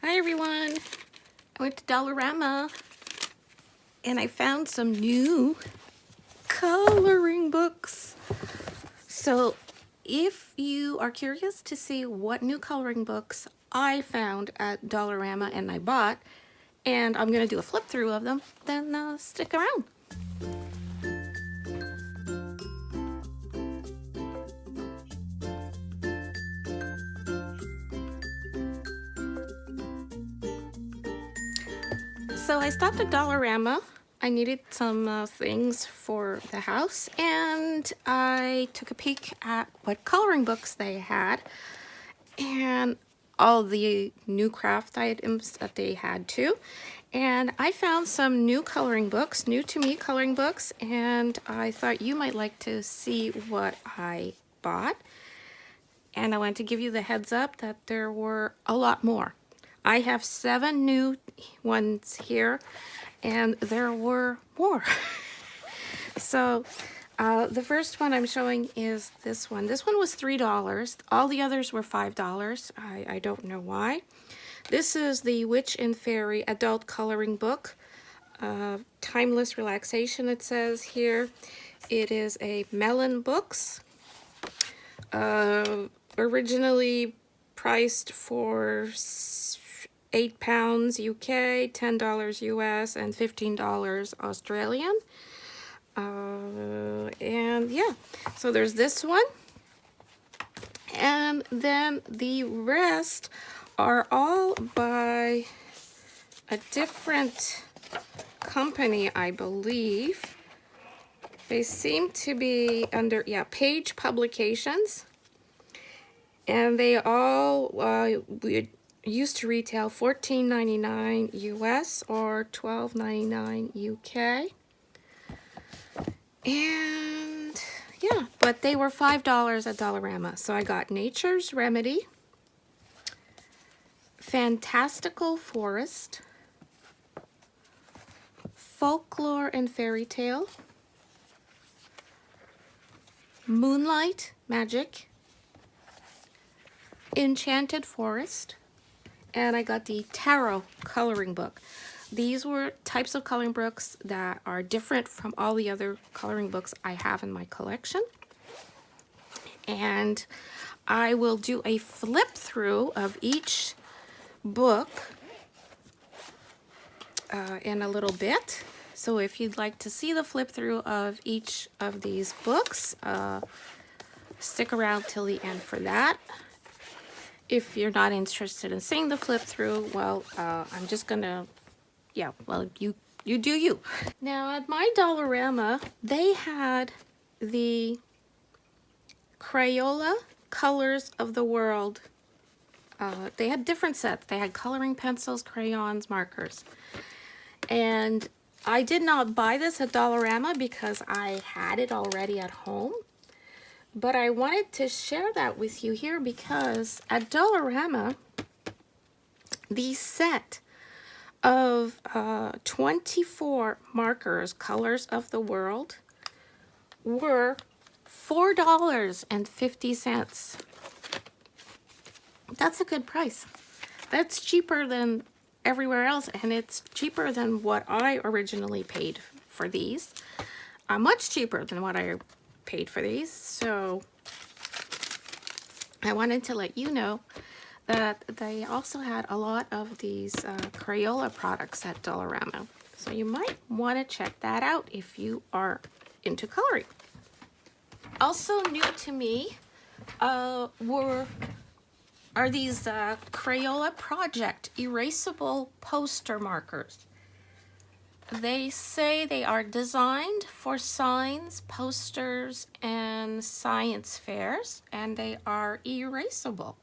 Hi everyone, I went to Dollarama and I found some new coloring books. So if you are curious to see what new coloring books I found at Dollarama and I bought, and I'm going to do a flip through of them, then stick around. So I stopped at Dollarama. I needed some things for the house, and I took a peek at what coloring books they had and all the new craft items that they had too. And I found some new coloring books, new to me coloring books, and I thought you might like to see what I bought. And I wanted to give you the heads up that there were a lot more. I have 7 new ones here, and there were more. So the first one I'm showing is this one. This one was $3. All the others were $5. I don't know why. This is the Witch and Fairy adult coloring book. Timeless Relaxation, it says here. It is a Melon Books. Originally priced for £8 UK, $10 US, and $15 Australian. And yeah, so there's this one. And then the rest are all by a different company, I believe. They seem to be under, Page Publications. And they all used to retail $14.99 US or $12.99 UK. And yeah, but they were $5 at Dollarama. So I got Nature's Remedy, Fantastical Forest, Folklore and Fairy Tale, Moonlight Magic, Enchanted Forest, and I got the Tarot coloring book. These were types of coloring books that are different from all the other coloring books I have in my collection. And I will do a flip through of each book in a little bit. So if you'd like to see the flip through of each of these books, stick around till the end for that. If you're not interested in seeing the flip through, well, I'm just gonna, you do you. Now at my Dollarama, they had the Crayola Colors of the World. They had different sets. They had coloring pencils, crayons, markers. And I did not buy this at Dollarama because I had it already at home. But I wanted to share that with you here because at Dollarama, the set of 24 markers, Colors of the World, were $4.50. That's a good price. That's cheaper than everywhere else, and it's cheaper than what I originally paid for these. Much cheaper than what I paid for these. So I wanted to let you know that they also had a lot of these Crayola products at Dollarama. So you might want to check that out if you are into coloring. Also new to me are these Crayola Project erasable poster markers. They say they are designed for signs, posters, and science fairs, and they are erasable.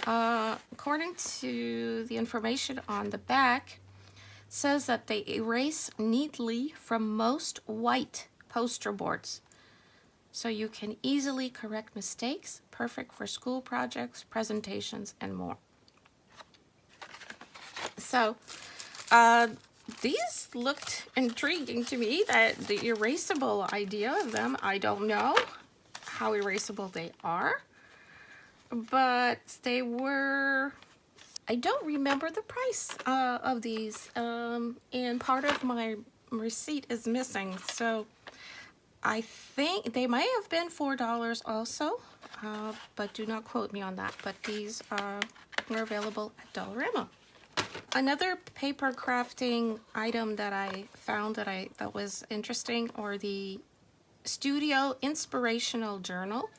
According to the information on the back, it says that they erase neatly from most white poster boards. So you can easily correct mistakes, perfect for school projects, presentations, and more. So, these looked intriguing to me, that the erasable idea of them. I don't know how erasable they are, but they were I don't remember the price of these, and part of my receipt is missing, so I think they might have been $4 also, but do not quote me on that. But these were available at Dollarama. Another paper crafting item that I found that I thought was interesting are the Studio Inspirational Journal.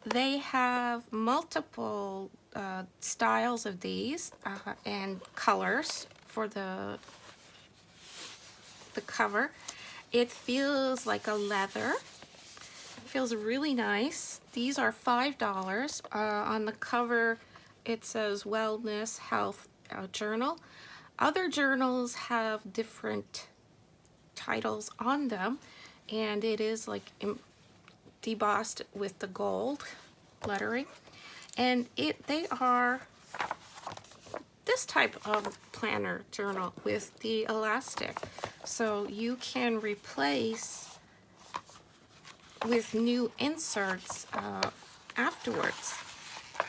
They have multiple styles of these and colors for the cover. It feels like a leather. It feels really nice. These are $5. On the cover it says Wellness Health Journal. Other journals have different titles on them, and it is like debossed with the gold lettering, and they are this type of planner journal with the elastic, so you can replace with new inserts afterwards.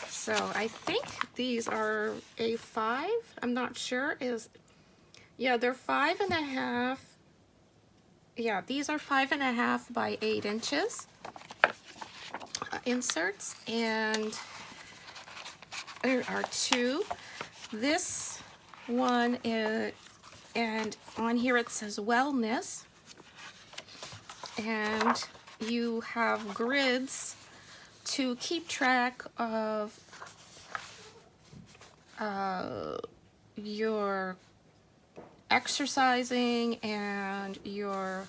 So I think these are A5. I'm not sure. Yeah, they're 5.5. Yeah, these are 5.5 by 8 inches inserts, and there are two. This one is, and on here it says Wellness, and you have grids to keep track of your exercising and your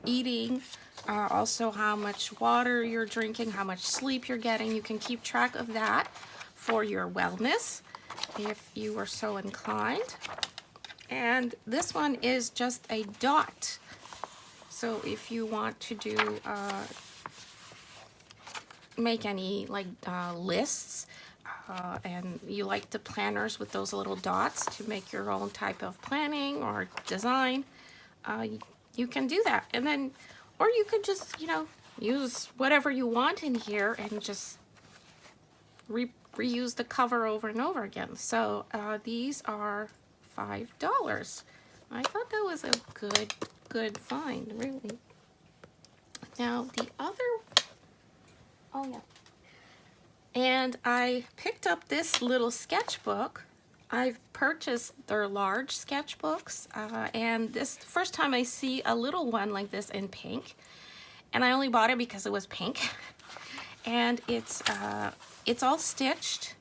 eating, also how much water you're drinking, how much sleep you're getting. You can keep track of that for your wellness if you are so inclined. And this one is just a dot, so if you want to do make any like lists, and you like the planners with those little dots to make your own type of planning or design, you can do that. And then, or you could just, you know, use whatever you want in here and just reuse the cover over and over again. So these are $5. I thought that was a good find, really. Now the other, oh yeah. And I picked up this little sketchbook. I've purchased their large sketchbooks, and this is the first time I see a little one like this in pink. And I only bought it because it was pink. And it's all stitched.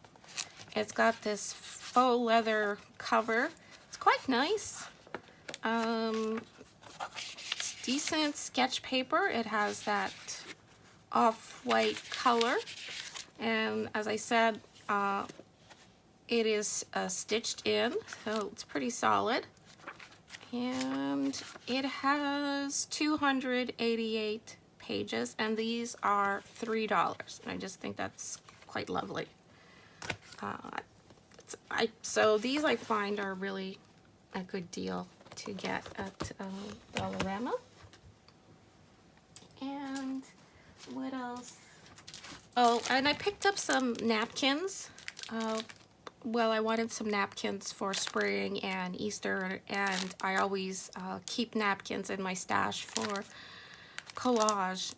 It's got this faux leather cover. It's quite nice. It's decent sketch paper. It has that off-white color. And as I said, it is stitched in, so it's pretty solid. And it has 288 pages, and these are $3. And I just think that's quite lovely. So these I find are really a good deal to get at Dollarama. And what else? Oh, and I picked up some napkins. Well, I wanted some napkins for spring and Easter, and I always keep napkins in my stash for collage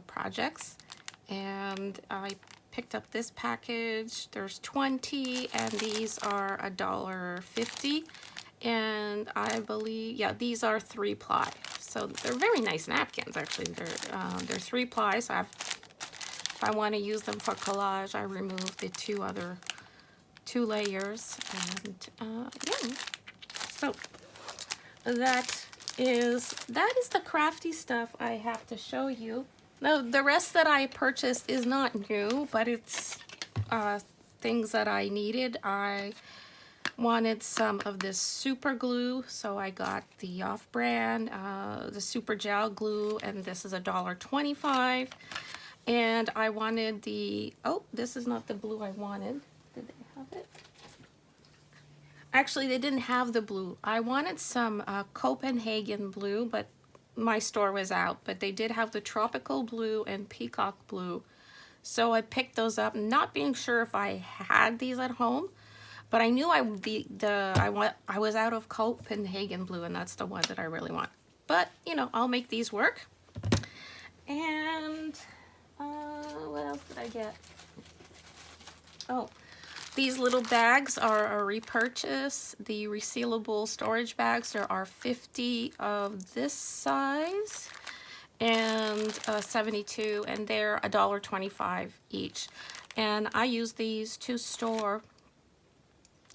projects. And I picked up this package. There's 20, and these are $1.50. And I believe, yeah, these are 3-ply. So they're very nice napkins, actually. They're 3-ply, so if I want to use them for collage, I remove the two layers, and yeah. So that is the crafty stuff I have to show you. Now the rest that I purchased is not new, but it's things that I needed. I wanted some of this super glue, so I got the off-brand, the super gel glue, and this is $1.25. And I wanted the, oh, this is not the blue I wanted. Did they have it? Actually, they didn't have the blue. I wanted some Copenhagen blue, but my store was out. But they did have the tropical blue and peacock blue. So I picked those up, not being sure if I had these at home. But I knew I was out of Copenhagen blue, and that's the one that I really want. But you know, I'll make these work. And what else did I get? Oh, these little bags are a repurchase. The resealable storage bags, there are 50 of this size and 72, and they're $1.25 each. And I use these to store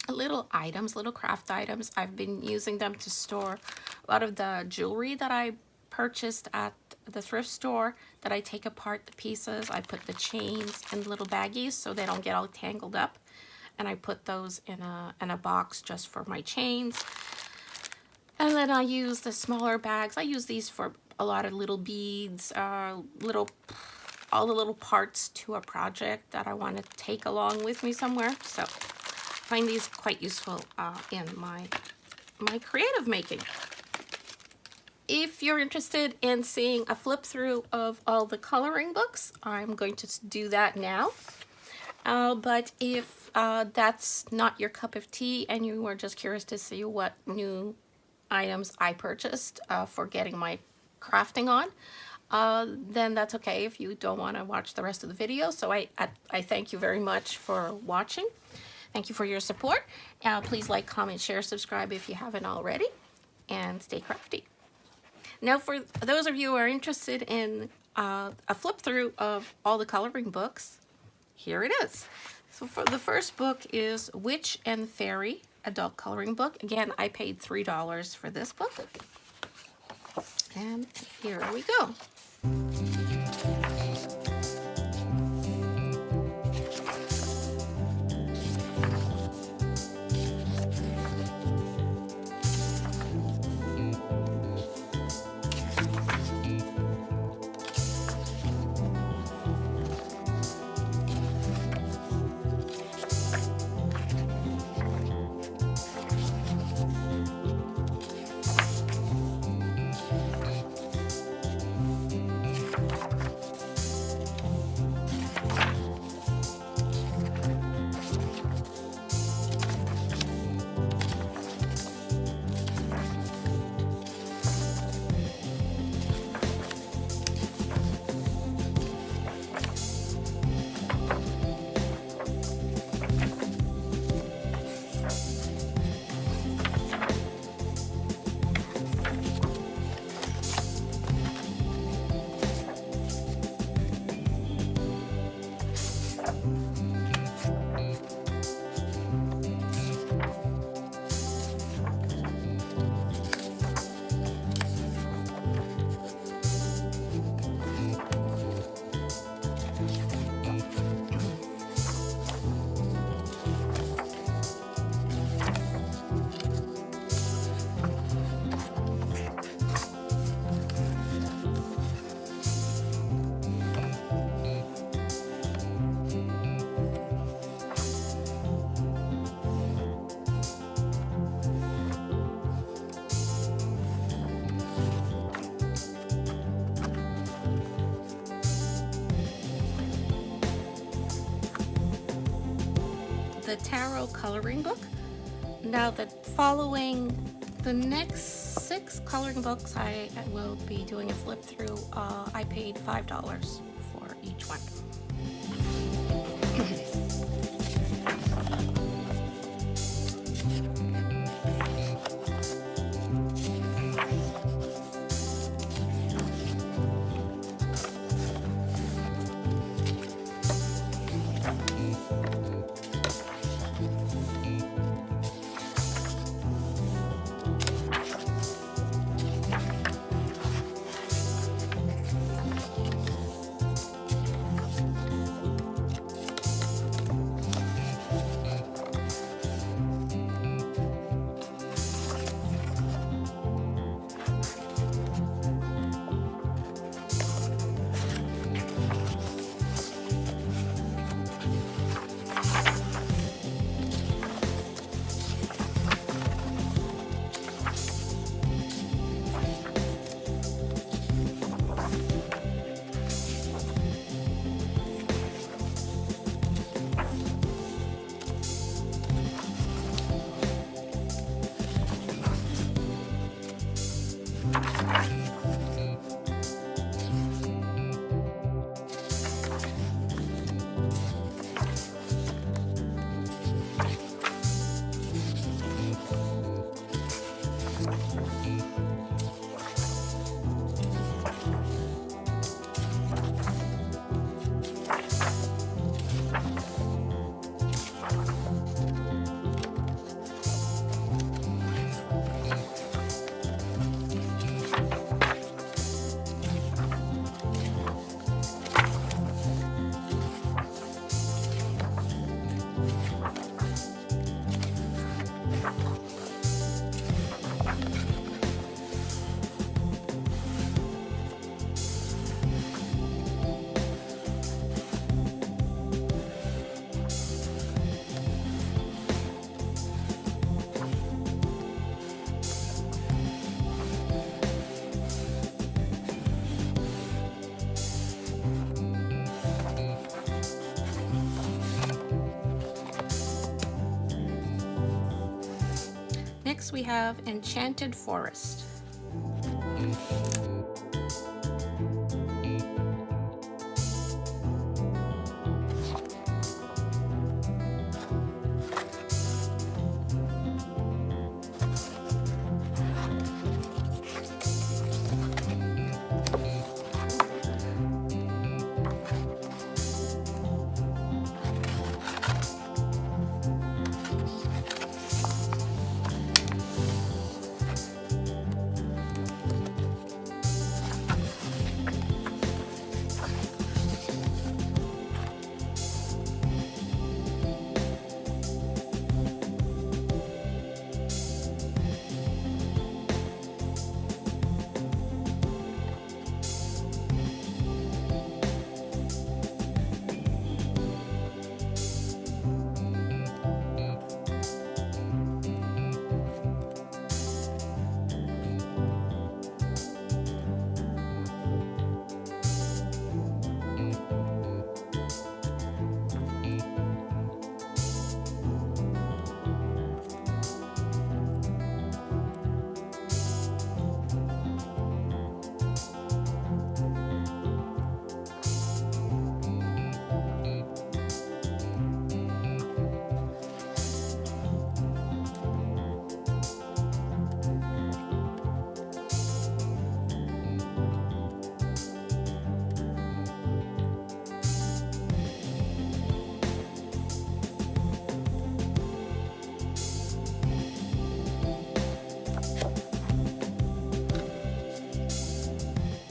little items, little craft items. I've been using them to store a lot of the jewelry that I purchased at the thrift store, that I take apart the pieces. I put the chains in little baggies so they don't get all tangled up, and I put those in a box just for my chains. And then I use the smaller bags. I use these for a lot of little beads, all the little parts to a project that I want to take along with me somewhere. So I find these quite useful in my creative making. If you're interested in seeing a flip through of all the coloring books, I'm going to do that now. But if that's not your cup of tea and you were just curious to see what new items I purchased for getting my crafting on, then that's okay if you don't want to watch the rest of the video. So I thank you very much for watching. Thank you for your support. Please like, comment, share, subscribe if you haven't already, and stay crafty. Now, for those of you who are interested in a flip through of all the coloring books, here it is. So for the first book is Witch and Fairy adult coloring book. Again, I paid $3 for this book. And here we go. The tarot coloring book. Now the next 6 coloring books I will be doing a flip through. I paid $5 for each one. Next we have Enchanted Forest.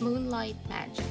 Moonlight Magic.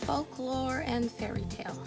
Folklore and Fairy Tale.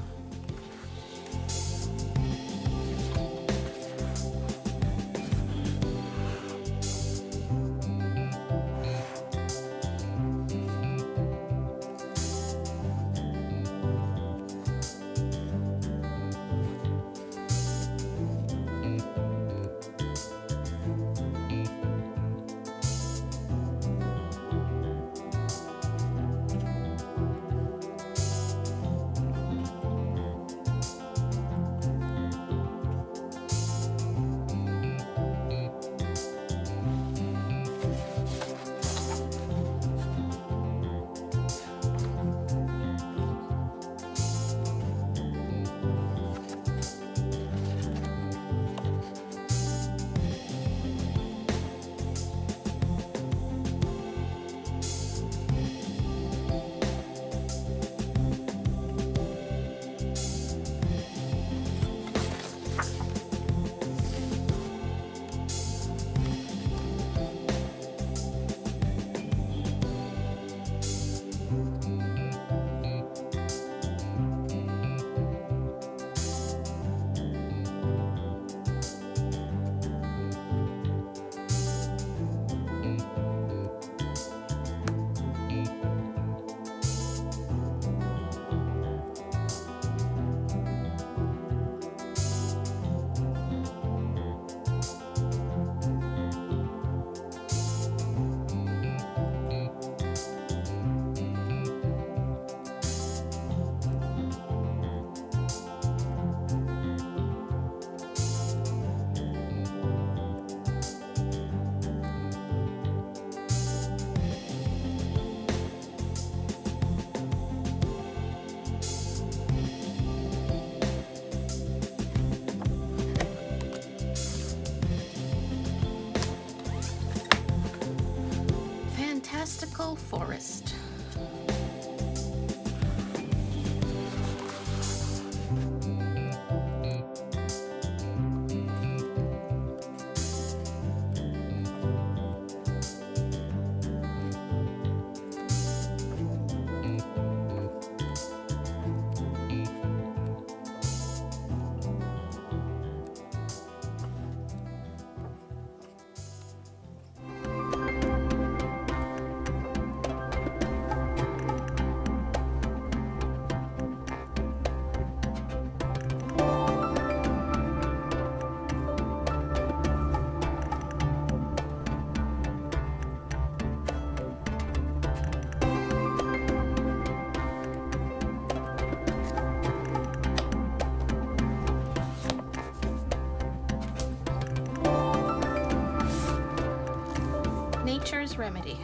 Nature's Remedy.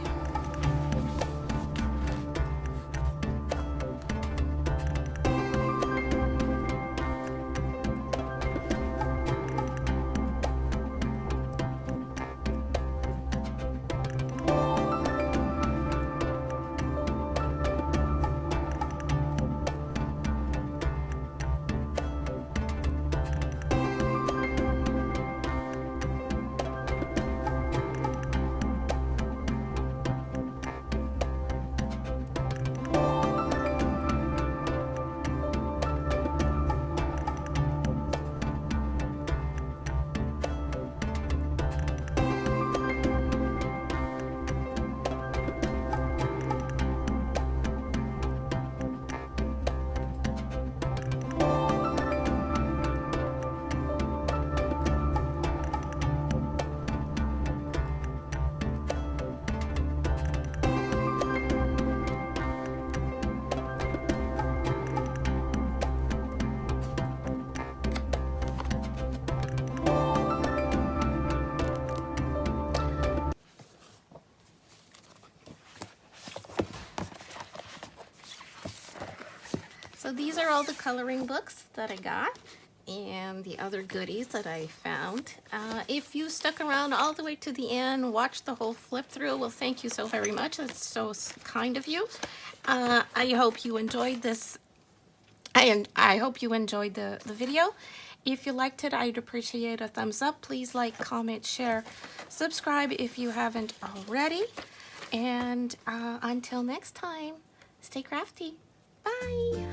So these are all the coloring books that I got and the other goodies that I found. If you stuck around all the way to the end, watched the whole flip through, well, thank you so very much. That's so kind of you. I hope you enjoyed this, and I hope you enjoyed the video. If you liked it, I'd appreciate a thumbs up. Please like, comment, share, subscribe if you haven't already. And until next time, stay crafty. Bye.